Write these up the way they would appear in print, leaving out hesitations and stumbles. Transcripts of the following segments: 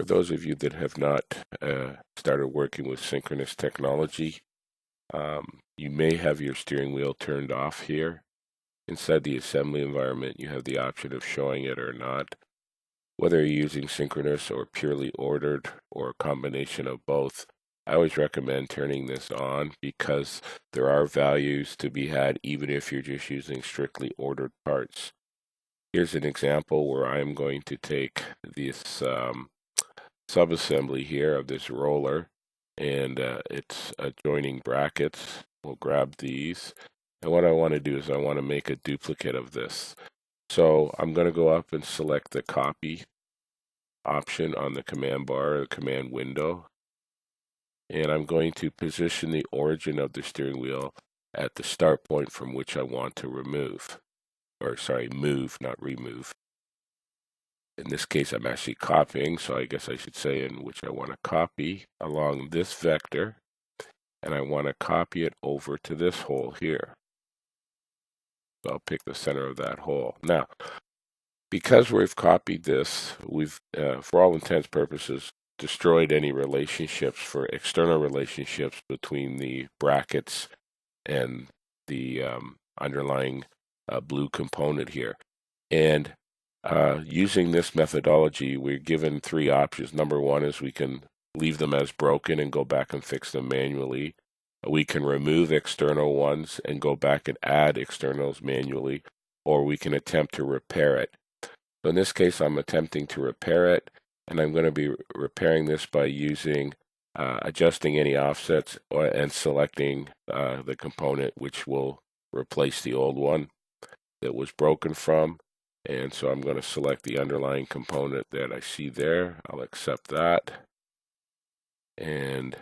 For those of you that have not started working with synchronous technology, you may have your steering wheel turned off here. Inside the assembly environment, you have the option of showing it or not. Whether you're using synchronous or purely ordered or a combination of both, I always recommend turning this on because there are values to be had even if you're just using strictly ordered parts. Here's an example where I'm going to take this subassembly here of this roller, and it's adjoining brackets. We'll grab these, and what I want to do is I want to make a duplicate of this. So I'm going to go up and select the copy option on the command bar or the command window, and I'm going to position the origin of the steering wheel at the start point from which I want to remove, or sorry, move, not remove. In this case, I'm actually copying, so I guess I should say in which I want to copy along this vector, and I want to copy it over to this hole here. So I'll pick the center of that hole. Now, because we've copied this, we've, for all intents and purposes, destroyed any relationships for external relationships between the brackets and the underlying blue component here. And using this methodology, we're given three options. Number one is we can leave them as broken and go back and fix them manually. We can remove external ones and go back and add externals manually, or we can attempt to repair it. So in this case, I'm attempting to repair it, and I'm going to be repairing this by using adjusting any offsets and selecting the component which will replace the old one that was broken from. And so I'm going to select the underlying component that I see there. I'll accept that. And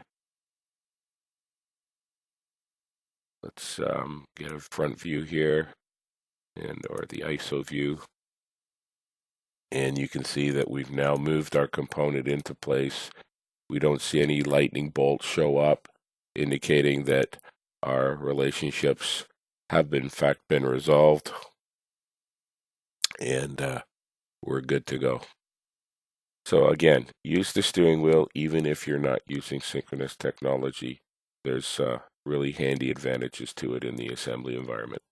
let's get a front view here, or the ISO view. And you can see that we've now moved our component into place. We don't see any lightning bolts show up, indicating that our relationships have in fact been resolved. And we're good to go. So again, use the steering wheel even if you're not using synchronous technology. There's really handy advantages to it in the assembly environment.